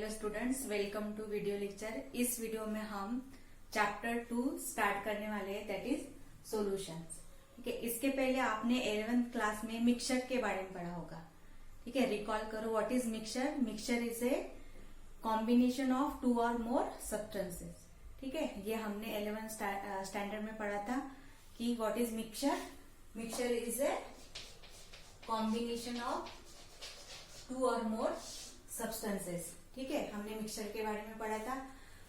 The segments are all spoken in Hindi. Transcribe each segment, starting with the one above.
Hello students, welcome to video lecture. इस वीडियो में हम चैप्टर 2 स्टार्ट करने वाले हैं, दैट इज सॉल्यूशंस। ठीक है, इसके पहले आपने 11th क्लास में मिक्सचर के बारे में पढ़ा होगा। ठीक है, रिकॉल करो what is mixture. Mixture is a combination of 2 और मोर सब्सटेंसेस। ठीक है, ये हमने 11th स्टैंडर्ड में पढ़ा था कि what is mixture. Mixture is a combination of 2 और मोर सब्सटेंसेस। ठीक है, हमने मिक्सचर के बारे में पढ़ा था।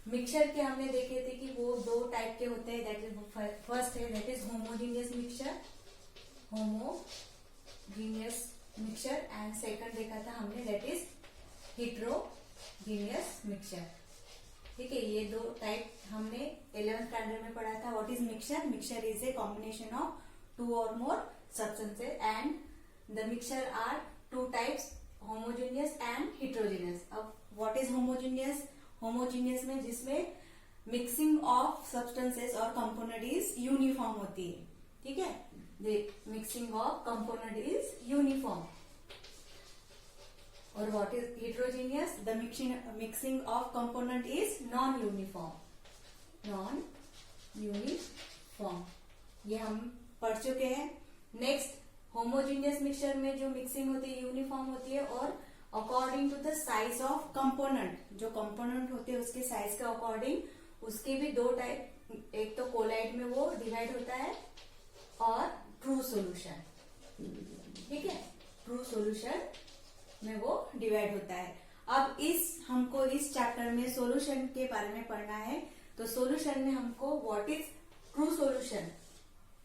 मिक्सचर के हमने देखे थे कि वो 2 टाइप के होते हैं। दैट इज फर्स्ट है that is homogeneous mixture, homogeneous mixture, and second देखा था हमने दैट इज हेटेरोजीनियस मिक्सचर। ठीक है, ये 2 टाइप हमने 11th स्टैंडर्ड में पढ़ा था। What is mixture? Mixture is a combination of 2 और more substances and the mixture are 2 types, homogeneous and heterogeneous. अब व्हाट इज होमोजीनियस? होमोजीनियस में जिसमें मिक्सिंग ऑफ सब्सटेंसेस और कंपोनेंट इज यूनिफॉर्म होती है। ठीक है, the mixing of component is uniform. और what is heterogeneous? The mixing of component is non uniform, non uniform. ये हम पढ़ चुके हैं। नेक्स्ट, होमोजीनियस मिक्सचर में जो मिक्सिंग होती है यूनिफॉर्म होती है और according to the size of component, जो कंपोनेंट होते हैं उसके साइज के अकॉर्डिंग उसके भी 2 टाइप, एक तो कोलाइड में वो डिवाइड होता है और ट्रू सॉल्यूशन। ठीक है, ट्रू सॉल्यूशन में वो डिवाइड होता है। अब हमको इस चैप्टर में सॉल्यूशन के बारे में पढ़ना है। तो सॉल्यूशन में हमको व्हाट इज ट्रू सॉल्यूशन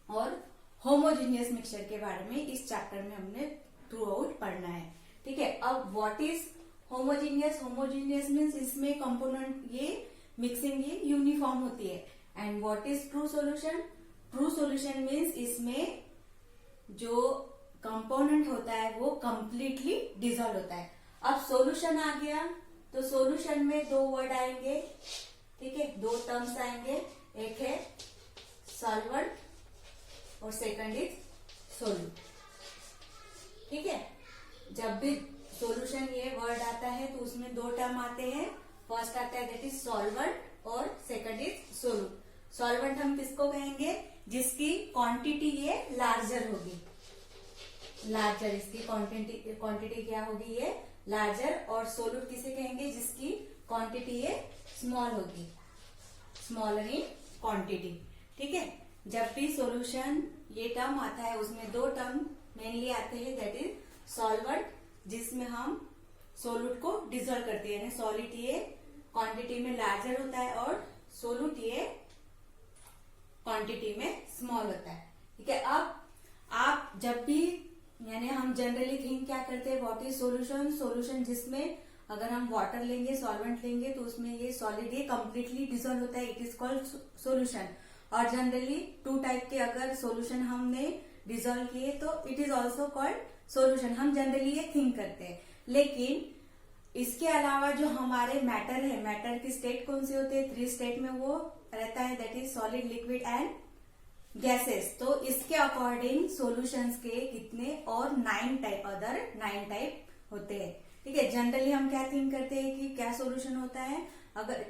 और होमोजीनियस मिक्सचर के बारे में इस चैप्टर में हमने थ्रू आउट पढ़ना है। ठीक है, अब what is homogeneous? Homogeneous means इसमें कंपोनेंट ये मिक्सिंग ये यूनिफॉर्म होती है। And what is true solution? True solution means इसमें जो कंपोनेंट होता है वो कंप्लीटली डिसॉल्व होता है। अब सॉल्यूशन आ गया तो सॉल्यूशन में 2 वर्ड आएंगे। ठीक है, 2 टर्म्स आएंगे, एक है सॉल्वेंट और सेकंड इज सोल्यूट। ठीक है, जब भी सॉल्यूशन ये वर्ड आता है तो उसमें 2 टर्म आते हैं। फर्स्ट आता है दैट इज सॉल्वेंट और सेकंड इज सोल्यूट। सॉल्वेंट हम किसको कहेंगे? जिसकी क्वांटिटी ये लार्जर होगी, लार्जर, इसकी क्वांटिटी क्या होगी? ये लार्जर। और सोल्यूट किसे कहेंगे? जिसकी क्वांटिटी ये स्मॉल होगी, स्मॉलर इन क्वांटिटी। ठीक है, जब भी सॉल्यूशन ये टर्म आता है उसमें 2 टर्म मेनली आते हैं, दैट इज सॉल्वेंट जिसमें हम सोल्यूट को डिसॉल्व करते हैं, यानी सॉलिड ये क्वांटिटी में लार्जर होता है और सोल्यूट ये क्वांटिटी में स्मॉल होता है। ठीक है, अब आप जब भी, यानी हम जनरली थिंक क्या करते हैं, व्हाट इज सॉल्यूशन? सॉल्यूशन जिसमें अगर हम वाटर लेंगे, सॉल्वेंट लेंगे तो उसमें ये सॉलिड ये कंप्लीटली डिसॉल्व होता है, इट इज कॉल्ड सॉल्यूशन। और जनरली 2 टाइप के अगर सॉल्यूशन हमने डिसॉल्व किए तो it is also called solution. हम जनरली ये थिंक करते हैं। लेकिन इसके अलावा जो हमारे मैटर है, मैटर की स्टेट कौन सी होती है? 3 स्टेट में वो रहता है, that is solid, liquid and gases. तो इसके अकॉर्डिंग सॉल्यूशंस के कितने और 9 टाइप, अदर 9 टाइप होते हैं। ठीक है, जनरली हम क्या थिंक करते हैं कि क्या सॉल्यूशन होता है? अगर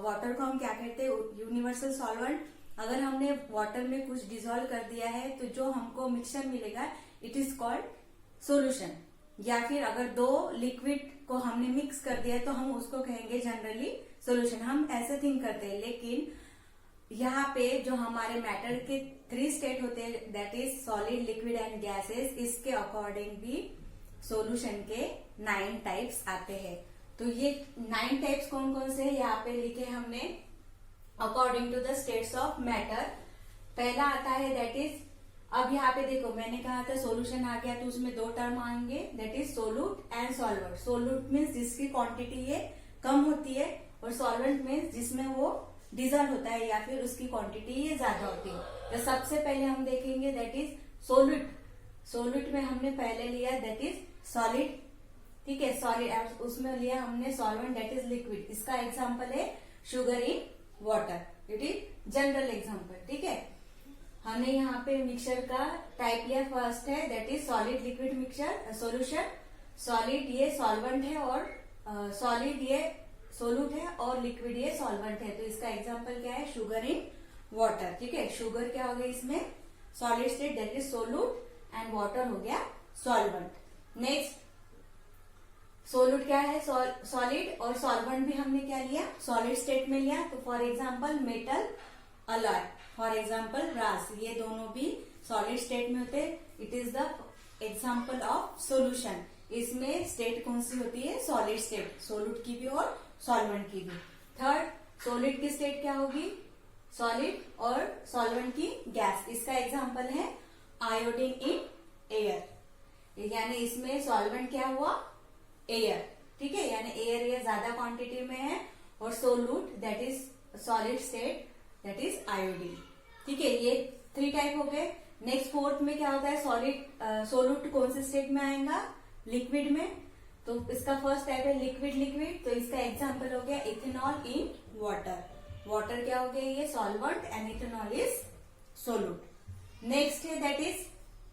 वाटर को हम क्या कहते हैं? Universal solvent. अगर हमने वाटर में कुछ डिसॉल्व कर दिया है तो जो हमको मिक्सचर मिलेगा इट इज कॉल्ड सॉल्यूशन। या फिर अगर 2 लिक्विड को हमने मिक्स कर दिया है तो हम उसको कहेंगे जनरली सॉल्यूशन। हम ऐसे थिंक करते हैं। लेकिन यहाँ पे जो हमारे मैटर के 3 स्टेट होते हैं, that is solid, liquid and gases, इसके अकॉर्डिंग भी सॉल्यूशन के 9 टाइप्स आते हैं। तो ये 9 टाइप्स कौन कौन से है यहाँ पे लिखे हमने according to the states of matter. पहला आता है दैट इज, अब यहाँ पे देखो मैंने कहा था सॉल्यूशन आ गया तो उसमें 2 टर्म आएंगे, that is solute and solvent. Solute means जिसकी क्वांटिटी ये कम होती है और सॉल्वेंट मीन्स जिसमें वो डिसॉल्व होता है या फिर उसकी क्वांटिटी ये ज्यादा होती है। तो सबसे पहले हम देखेंगे दैट इज सोल्यूट। सोल्यूट में हमने पहले लिया दैट इज सॉलिड। ठीक है, सॉलिड, उसमें लिया हमने सॉल्वेंट दैट इज लिक्विड। इसका एग्जाम्पल है sugar in water, it is general example. ठीक है, हमने यहाँ पे मिक्सचर का टाइप लिया। फर्स्ट है that is solid liquid mixture solution. Solid ये सॉल्वेंट है और सॉलिड ये सोलूट है और लिक्विड ये सॉल्वेंट है। तो इसका एग्जांपल क्या है, शुगर इन वाटर। ठीक है, शुगर क्या हो गया इसमें solid state that is सोलूट and water हो गया सॉल्वेंट। नेक्स्ट सोलूट क्या है सॉलिड और सॉल्वेंट भी हमने क्या लिया सॉलिड स्टेट में लिया। तो for example metal alloy, for example brass, ये दोनों भी सॉलिड स्टेट में होते हैं। It is the example of solution. इसमें स्टेट कौन सी होती है सॉलिड स्टेट, सोलूट की भी और सॉल्वेंट की भी। थर्ड सॉलिड की स्टेट क्या होगी सॉलिड और सॉल्वेंट की गैस। इसका एग्जांपल है आयोडीन इन एयर, यानी इसमें सॉल्वेंट क्या हुआ एयर। ठीक है, यानी एयर ये ज्यादा क्वांटिटी में है और सोलूट that is solid state that is iodine. ठीक है, ये 3 टाइप हो गए। नेक्स्ट फोर्थ में क्या होता है सॉलिड सोलूट कौन से स्टेट में आएगा लिक्विड में। तो इसका फर्स्ट टाइप है लिक्विड लिक्विड। तो इसका एग्जांपल हो गया इथेनॉल इन वाटर। वाटर क्या हो गया ये solvent and ethanol is solute. Next है that is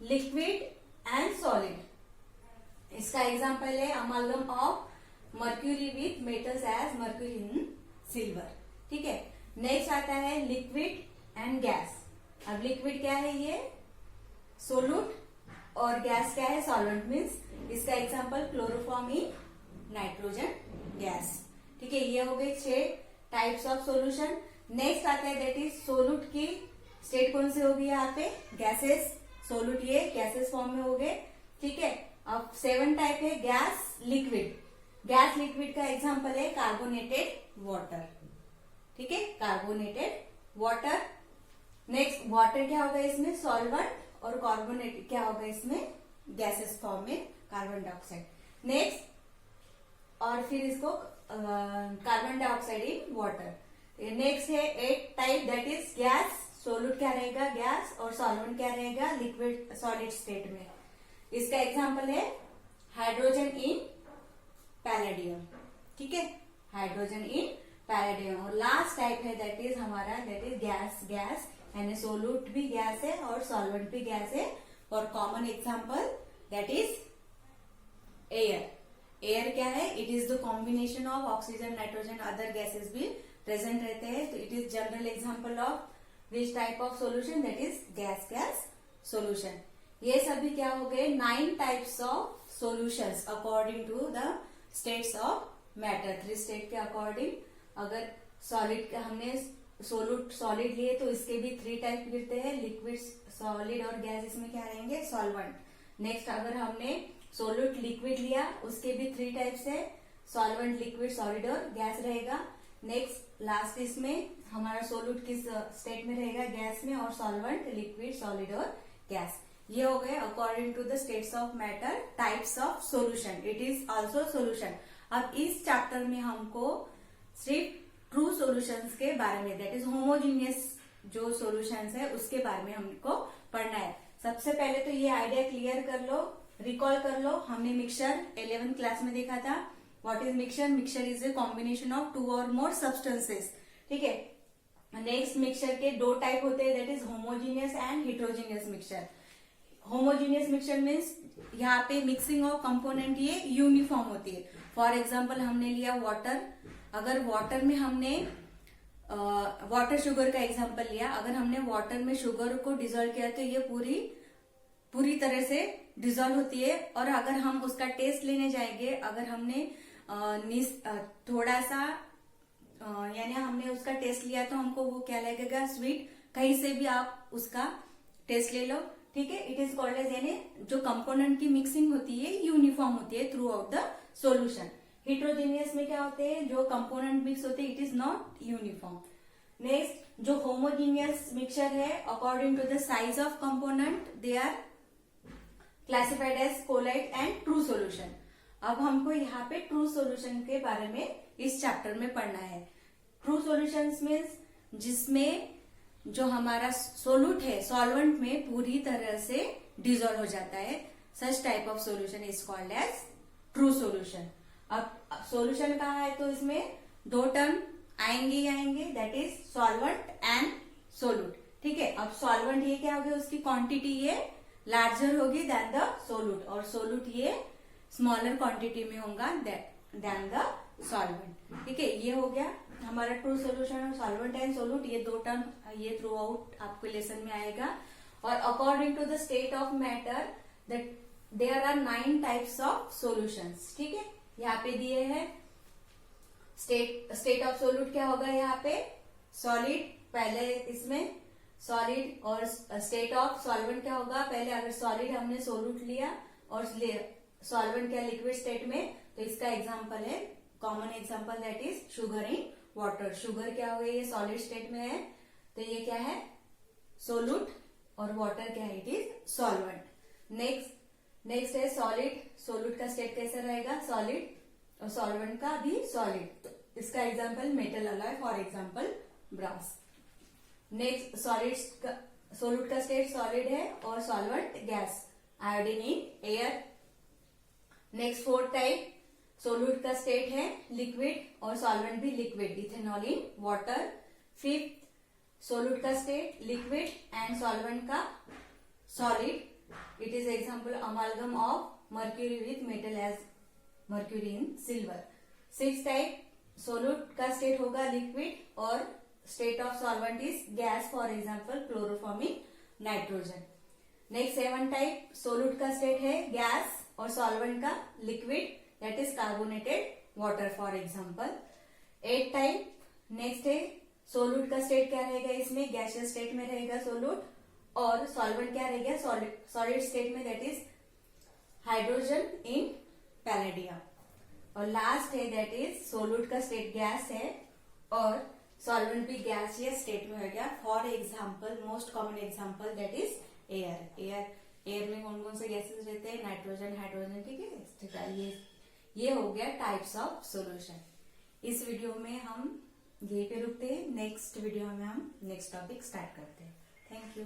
liquid and solid. इसका एग्जांपल है amalgam of mercury with metals as mercury in silver. ठीक है, नेक्स्ट आता है लिक्विड एंड गैस। अब लिक्विड क्या है ये सोलूट और गैस क्या है सॉल्वेंट। मीन्स इसका example chloroform in nitrogen gas. ठीक है, ये हो गए 6 टाइप्स ऑफ सॉल्यूशन। नेक्स्ट आता है दैट इज सोलूट की स्टेट कौन सी होगी यहाँ पे गैसेस। सोलूट ये गैसेस फॉर्म में हो गए। ठीक है, अब 7 टाइप है गैस लिक्विड। गैस लिक्विड का एग्जांपल है कार्बोनेटेड वाटर। ठीक है, कार्बोनेटेड वाटर। नेक्स्ट वाटर क्या होगा इसमें सॉल्वेंट और कार्बोनेट क्या होगा इसमें गैसेस फॉर्म में कार्बन डाइऑक्साइड। नेक्स्ट और फिर इसको carbon dioxide in water. Next है 8 टाइप दैट इज गैस। सोलूट क्या रहेगा गैस और सॉल्वेंट क्या रहेगा लिक्विड सॉलिड स्टेट में। इसका एग्जांपल है हाइड्रोजन इन पैलेडियम। ठीक है, हाइड्रोजन इन पैलेडियम। और लास्ट टाइप है दैट इज हमारा दैट इज गैस गैस, यानी सोलूट भी गैस है और सॉल्वेंट भी गैस है। और common example that is air. Air क्या है it is the combination of oxygen nitrogen other gases भी प्रेजेंट रहते हैं। तो it is general example of which type of solution that is gas gas solution. ये सभी क्या हो गए 9 types of solutions according to the states of matter. 3 state के अकॉर्डिंग अगर सॉलिड का हमने सोलूट सॉलिड लिए तो इसके भी 3 टाइप गिरते हैं लिक्विड सॉलिड और गैस। इसमें क्या रहेंगे सॉल्वेंट। नेक्स्ट अगर हमने सोलूट लिक्विड लिया उसके भी 3 टाइप्स है सॉल्वेंट लिक्विड सॉलिड और गैस रहेगा। नेक्स्ट लास्ट इसमें हमारा सोलूट किस स्टेट में रहेगा गैस में और सॉल्वेंट लिक्विड सॉलिड और गैस। ये हो गए according to the states of matter types of solution. It is also solution. अब इस चैप्टर में हमको सिर्फ ट्रू सॉल्यूशंस के बारे में दैट इज होमोजीनियस जो सॉल्यूशंस है उसके बारे में हमको पढ़ना है। सबसे पहले तो ये आइडिया क्लियर कर लो, रिकॉल कर लो। हमने मिक्सचर 11th क्लास में देखा था। What is mixture? Mixture is a combination of 2 और मोर सब्सटेंसेस। ठीक है, नेक्स्ट मिक्सचर के 2 टाइप होते हैं that is homogeneous and heterogeneous mixture. Homogeneous mixture means यहाँ पे मिक्सिंग ऑफ कंपोनेंट ये यूनिफॉर्म होती है। फॉर एग्जाम्पल हमने लिया वाटर। अगर वाटर में हमने वाटर शुगर का एग्जांपल लिया, अगर हमने वाटर में शुगर को डिजोल्व किया तो ये पूरी तरह से डिजोल्व होती है। और अगर हम उसका टेस्ट लेने जाएंगे, अगर हमने थोड़ा सा यानी हमने उसका टेस्ट लिया तो हमको वो क्या लगेगा स्वीट। कहीं से भी आप उसका टेस्ट ले लो। ठीक है, इट इज कॉल्ड एज यानी जो कंपोनेंट की मिक्सिंग होती है यूनिफॉर्म होती है throughout the solution. Heterogeneous में क्या होते हैं जो कंपोनेंट मिक्स होते हैं it is not uniform. Next जो होमोजीनियस मिक्सचर है according to the size of component they are classified as colloid and true solution. अब हमको यहाँ पे ट्रू सॉल्यूशन के बारे में इस चैप्टर में पढ़ना है। ट्रू सॉल्यूशंस मीन्स जिसमें जो हमारा सोलूट है सॉल्वेंट में पूरी तरह से डिजोल्व हो जाता है, such type of solution is called as true solution. अब सॉल्यूशन कहा है तो इसमें 2 टर्म आएंगे ही आएंगे that is solvent and solute. ठीक है, अब सॉल्वेंट ये क्या होगी उसकी क्वांटिटी ये लार्जर होगी देन द सोलूट और सोलूट ये स्मॉलर क्वांटिटी में होगा देन द सॉल्वेंट। ठीक है, ये हो गया हमारा true solution. Solvent and solute, ये दो टर्म ये थ्रू आउट आपको लेसन में आएगा। और according to the state of matter that there are 9 types of solutions. ठीक है, यहाँ पे दिए हैं स्टेट ऑफ सोल्यूट क्या होगा, यहाँ पे सॉलिड पहले, इसमें सॉलिड। और स्टेट ऑफ सॉल्वेंट क्या होगा, पहले अगर सॉलिड हमने सोल्यूट लिया और सॉल्वेंट क्या लिक्विड स्टेट में, तो इसका एग्जांपल है, common example that is sugar in water. Sugar क्या हो गया, ये सॉलिड स्टेट में है, तो ये क्या है सोल्यूट, और वाटर क्या है, इट इज सॉल्वेंट। नेक्स्ट है सॉलिड। सोल्यूट का स्टेट कैसा रहेगा, सॉलिड, और सॉल्वेंट का भी सॉलिड। इसका example metal alloy, for example brass. Next solute का स्टेट सॉलिड है और solvent gas, iodine in air. Next fourth type, solute का स्टेट है लिक्विड और सॉल्वेंट भी liquid, ethanol in water. Fifth, solute का स्टेट लिक्विड एंड सॉल्वेंट का solid, it is example amalgam of mercury with metal as mercury in silver. Six type, solute का स्टेट होगा लिक्विड और state of solvent is gas, for example chloroform in nitrogen. Next seven type, solute का स्टेट है गैस और सॉल्वेंट का liquid, that is carbonated water, for example. 8 type, next है सोल्यूट का स्टेट क्या रहेगा, इसमें गैसियस स्टेट में रहेगा सोल्यूट, और सॉल्वेंट क्या रहेगा सॉलिड स्टेट में, that is hydrogen in palladium. और लास्ट है दैट इज सोल्यूट का स्टेट गैस है और सॉल्वेंट भी गैसियस स्टेट में हो गया, for example most common example that is air. Air में कौन कौन से गैसेस रहते हैं, नाइट्रोजन, हाइड्रोजन। ठीक है, ये हो गया टाइप्स ऑफ सॉल्यूशन। इस वीडियो में हम यहीं पे रुकते हैं, नेक्स्ट वीडियो में हम नेक्स्ट टॉपिक स्टार्ट करते हैं। Thank you.